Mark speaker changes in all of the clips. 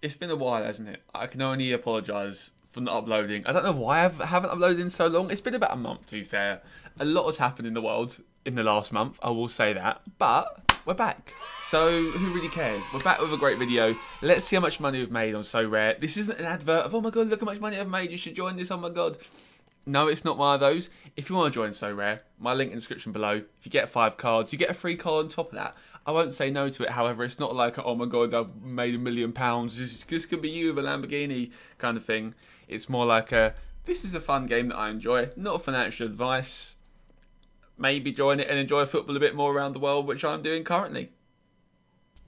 Speaker 1: It's been a while, hasn't it? I can only apologise for not uploading. I don't know why I haven't uploaded in so long. It's been about a month, to be fair. A lot has happened in the world in the last month, I will say that. But we're back. So who really cares? We're back with a great video. Let's see how much money we've made on Sorare. This isn't an advert of, oh my god, look how much money I've made. You should join this, oh my god. No, it's not one of those. If you want to join Sorare, my link in the description below. If you get 5 cards, you get a free card on top of that. I won't say no to it. However, it's not like, oh my god, I've made £1 million. This could be you with a Lamborghini kind of thing. It's more like this is a fun game that I enjoy. Not financial advice. Maybe join it and enjoy football a bit more around the world, which I'm doing currently.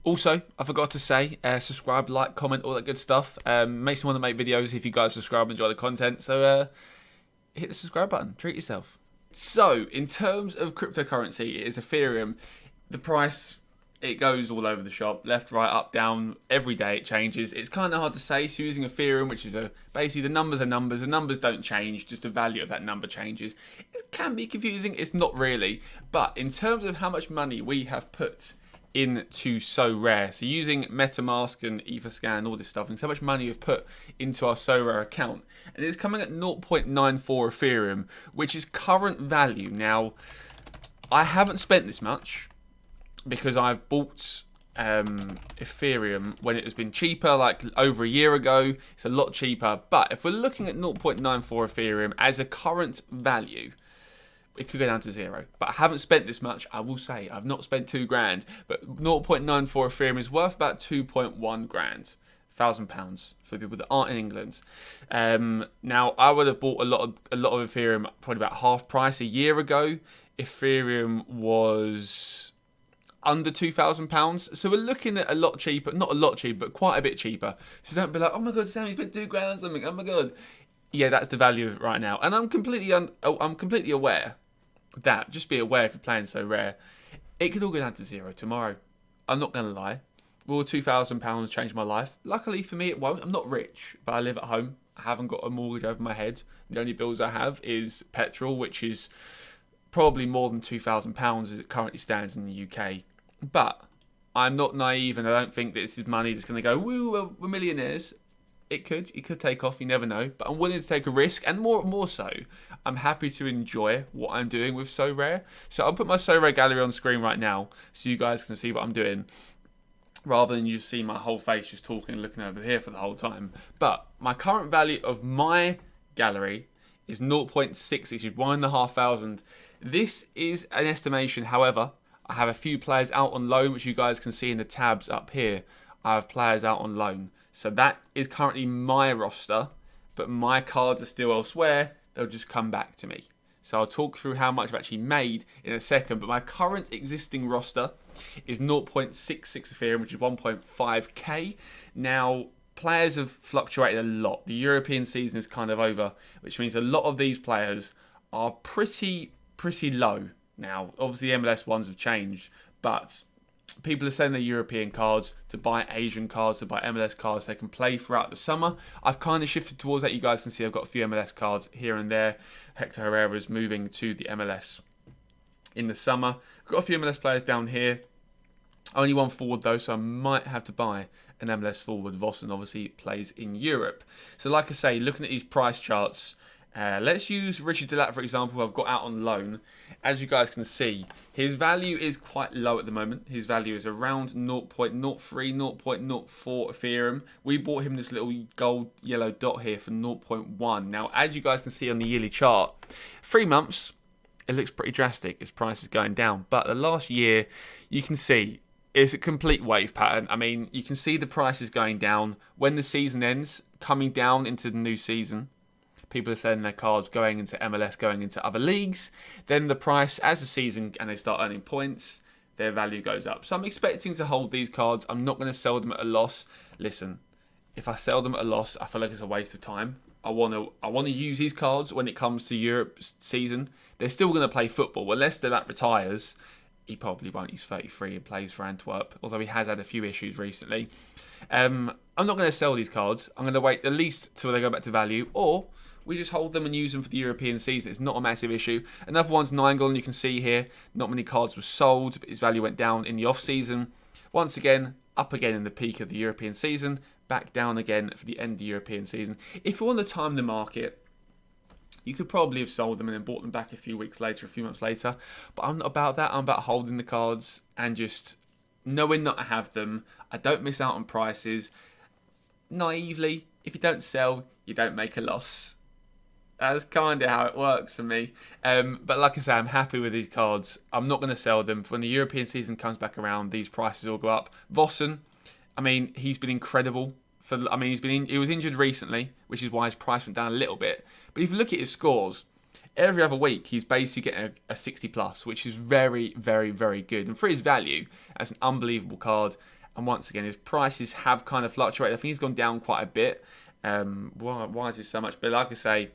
Speaker 1: Also, I forgot to say, subscribe, like, comment, all that good stuff. Makes me want to make videos if you guys subscribe and enjoy the content. So hit the subscribe button. Treat yourself. So, in terms of cryptocurrency, it is Ethereum. The price, it goes all over the shop. Left, right, up, down. Every day it changes. It's kind of hard to say. So using Ethereum, which is basically the numbers are numbers. The numbers don't change. Just the value of that number changes. It can be confusing. It's not really. But in terms of how much money we have put into Sorare, so using MetaMask and Etherscan, all this stuff, and so much money we've put into our Sorare account, and it's coming at 0.94 Ethereum, which is current value. Now, I haven't spent this much because I've bought Ethereum when it has been cheaper, like over a year ago. It's a lot cheaper, but if we're looking at 0.94 Ethereum as a current value, it could go down to 0, but I haven't spent this much. I will say I've not spent £2,000, but 0.94 Ethereum is worth about 2.1 grand, £1,000 for people that aren't in England. Now I would have bought a lot of Ethereum probably about half price a year ago. Ethereum was under £2,000, so we're looking at a lot cheaper, not a lot cheaper, but quite a bit cheaper. So don't be like, oh my god, Sam, you spent £2,000 something. Oh my god. Yeah, that's the value of it right now, and I'm completely aware that, just be aware if you're playing Sorare, it could all go down to 0 tomorrow. I'm not going to lie. Will £2,000 change my life? Luckily for me, it won't. I'm not rich, but I live at home. I haven't got a mortgage over my head. The only bills I have is petrol, which is probably more than £2,000 as it currently stands in the UK. But I'm not naive, and I don't think that this is money that's going to go, woo, we're millionaires. It could take off, you never know. But I'm willing to take a risk, and more so, I'm happy to enjoy what I'm doing with Sorare. So I'll put my Sorare gallery on screen right now so you guys can see what I'm doing, rather than you see my whole face just talking and looking over here for the whole time. But my current value of my gallery is 0.6, which is 1,500. This is an estimation, however, I have a few players out on loan, which you guys can see in the tabs up here. I have players out on loan. So that is currently my roster, but my cards are still elsewhere. They'll just come back to me. So I'll talk through how much I've actually made in a second, but my current existing roster is 0.66 Ethereum, which is 1.5k. Now, players have fluctuated a lot. The European season is kind of over, which means a lot of these players are pretty low now. Obviously, the MLS ones have changed, but people are selling their European cards to buy Asian cards, to buy MLS cards they can play throughout the summer. I've kind of shifted towards that. You guys can see I've got a few MLS cards here and there. Hector Herrera is moving to the MLS in the summer. I've got a few MLS players down here. Only one forward though, so I might have to buy an MLS forward. Vossen obviously plays in Europe. So like I say, looking at these price charts, let's use Richard Delat, for example, who I've got out on loan. As you guys can see, his value is quite low at the moment. His value is around 0.03, 0.04 Ethereum. We bought him this little gold yellow dot here for 0.1. Now, as you guys can see on the yearly chart, 3 months, it looks pretty drastic. His price is going down. But the last year, you can see it's a complete wave pattern. I mean, you can see the prices going down. When the season ends, coming down into the new season, people are selling their cards, going into MLS, going into other leagues. Then the price, as the season, and they start earning points, their value goes up. So I'm expecting to hold these cards. I'm not going to sell them at a loss. Listen, if I sell them at a loss, I feel like it's a waste of time. I want to use these cards when it comes to Europe's season. They're still going to play football. Unless Delat retires, he probably won't. He's 33 and plays for Antwerp, although he has had a few issues recently. I'm not going to sell these cards. I'm going to wait at least till they go back to value, or we just hold them and use them for the European season. It's not a massive issue. Another one's Nainggolan, you can see here. Not many cards were sold, but his value went down in the off-season. Once again, up again in the peak of the European season. back down again for the end of the European season. If you want to time the market, you could probably have sold them and then bought them back a few weeks later, a few months later. But I'm not about that. I'm about holding the cards and just knowing that I have them. I don't miss out on prices. Naively, if you don't sell, you don't make a loss. That's kind of how it works for me. But like I say, I'm happy with these cards. I'm not going to sell them. When the European season comes back around, these prices will go up. Vossen, I mean, he's been incredible. He was injured recently, which is why his price went down a little bit. But if you look at his scores, every other week he's basically getting a 60 plus, which is very, very, very good. And for his value, that's an unbelievable card. And once again, his prices have kind of fluctuated. I think he's gone down quite a bit. Why is it so much? But like I say,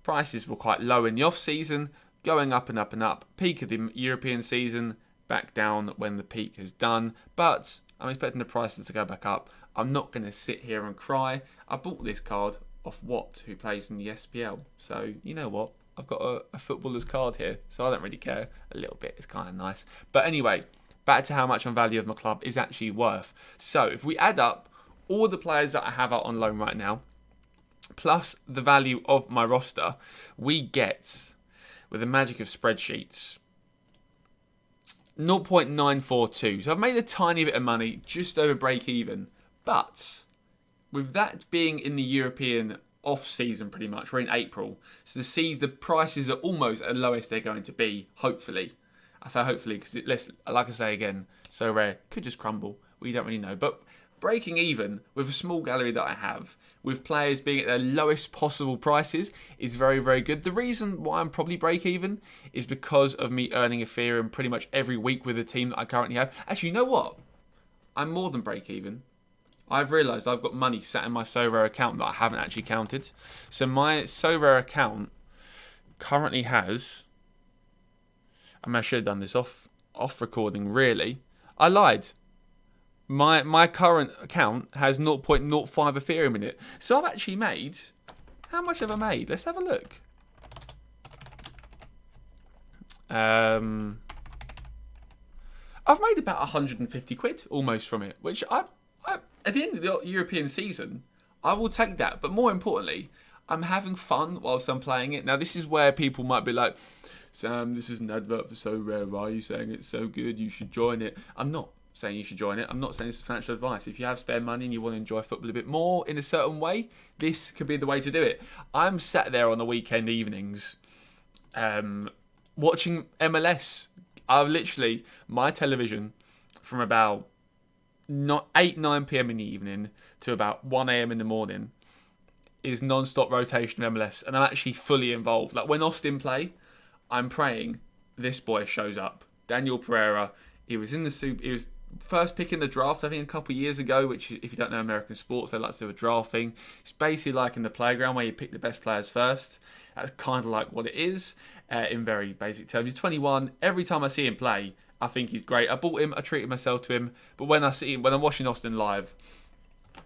Speaker 1: prices were quite low in the off season, going up and up and up. Peak of the European season, back down when the peak is done. But I'm expecting the prices to go back up. I'm not going to sit here and cry. I bought this card off Watt, who plays in the SPL. So, you know what? I've got a footballer's card here, so I don't really care. A little bit, it's kind of nice. But anyway, back to how much my value of my club is actually worth. So, if we add up all the players that I have out on loan right now, plus the value of my roster, we get, with the magic of spreadsheets, 0.942. So I've made a tiny bit of money, just over break even. But with that being in the European off season, pretty much, we're in April. So the prices are almost at the lowest they're going to be, hopefully. I say hopefully because, like I say again, Sorare could just crumble. We don't really know. But breaking even with a small gallery that I have, with players being at their lowest possible prices, is very, very good. The reason why I'm probably break even is because of me earning Ethereum pretty much every week with the team that I currently have. Actually, you know what? I'm more than break even. I've realised I've got money sat in my Sorare account that I haven't actually counted. So my Sorare account currently has... I should have done this off recording, really. I lied. My current account has 0.05 Ethereum in it. So I've actually made... How much have I made? Let's have a look. I've made about 150 quid almost from it, which at the end of the European season, I will take that. But more importantly, I'm having fun whilst I'm playing it. Now, this is where people might be like, Sam, this is an advert for Sorare. Why are you saying it's so good? You should join it. I'm not saying you should join it. I'm not saying this is financial advice. If you have spare money and you want to enjoy football a bit more in a certain way, this could be the way to do it. I'm sat there on the weekend evenings watching MLS. My television from about 8, 9 p.m. in the evening to about 1 a.m. in the morning is non-stop rotation of MLS, and I'm actually fully involved. Like when Austin play, I'm praying this boy shows up. Daniel Pereira, he was first pick in the draft, I think, a couple of years ago, which, if you don't know American sports, they like to do a draft thing. It's basically like in the playground where you pick the best players first. That's kind of like what it is in very basic terms. He's 21. Every time I see him play, I think he's great. I bought him, I treated myself to him. But when I'm watching Austin live,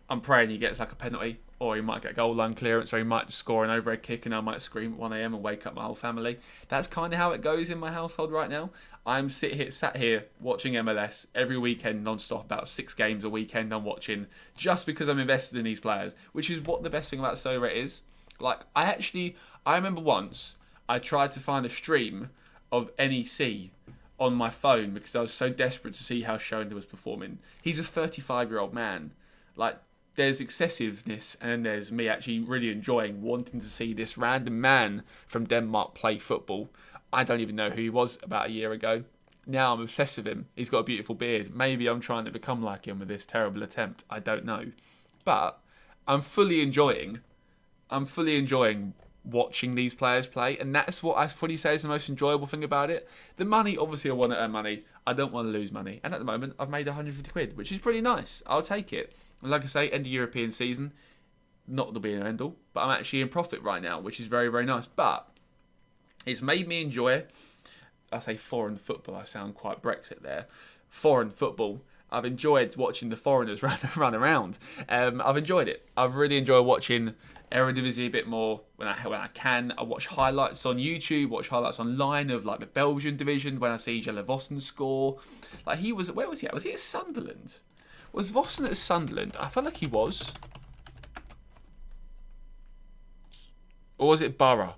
Speaker 1: I'm praying he gets like a penalty, or he might get a goal line clearance, or he might score an overhead kick, and I might scream at 1 a.m. and wake up my whole family. That's kind of how it goes in my household right now. I'm sat here watching MLS every weekend non-stop, about 6 games a weekend I'm watching, just because I'm invested in these players, which is what the best thing about Sorare is. Like, I remember once I tried to find a stream of NEC on my phone because I was so desperate to see how Schoen was performing. He's a 35-year-old man. Like, there's excessiveness, and then there's me actually really enjoying wanting to see this random man from Denmark play football. I don't even know who he was about a year ago. Now I'm obsessed with him. He's got a beautiful beard. Maybe I'm trying to become like him with this terrible attempt. I don't know. But I'm fully enjoying watching these players play, and that's what I probably say is the most enjoyable thing about it. The money, obviously I want to earn money. I don't want to lose money. And at the moment, I've made 150 quid, which is pretty nice. I'll take it. And like I say, end of European season, not the be and end all, but I'm actually in profit right now, which is very, very nice. But it's made me enjoy, I say foreign football, I sound quite Brexit there. Foreign football. I've enjoyed watching the foreigners run around. I've enjoyed it. I've really enjoyed watching Eredivisie a bit more when I can. I watch highlights on YouTube, watch highlights online of like the Belgian division when I see Jelle Vossen score. Like where was he at? Was he at Sunderland? Was Vossen at Sunderland? I feel like he was. Or was it Borough?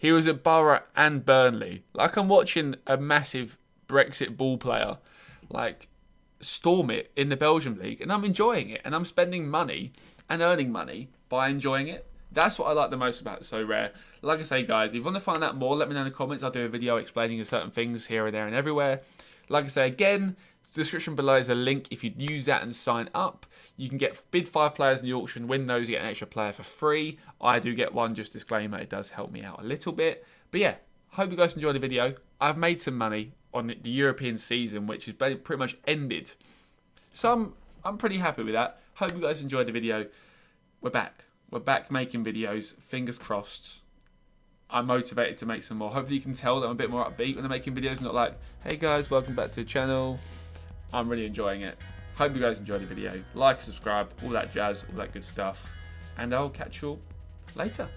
Speaker 1: He was at Borough and Burnley. Like, I'm watching a massive Brexit ball player, like, storm it in the Belgian league, and I'm enjoying it, and I'm spending money and earning money by enjoying it. That's what I like the most about Sorare. Like I say, guys, if you want to find out more, let me know in the comments. I'll do a video explaining certain things here and there and everywhere. Like I say, again, the description below is a link. If you use that and sign up, you can get bid 5 players in the auction, win those, you get an extra player for free. I do get one, just disclaimer, it does help me out a little bit. But yeah, hope you guys enjoyed the video. I've made some money on the European season, which has pretty much ended. So I'm pretty happy with that. Hope you guys enjoyed the video. We're back. We're back making videos. Fingers crossed. I'm motivated to make some more. Hopefully you can tell that I'm a bit more upbeat when I'm making videos. Not like, hey guys, welcome back to the channel. I'm really enjoying it. Hope you guys enjoyed the video. Like, subscribe, all that jazz, all that good stuff. And I'll catch you all later.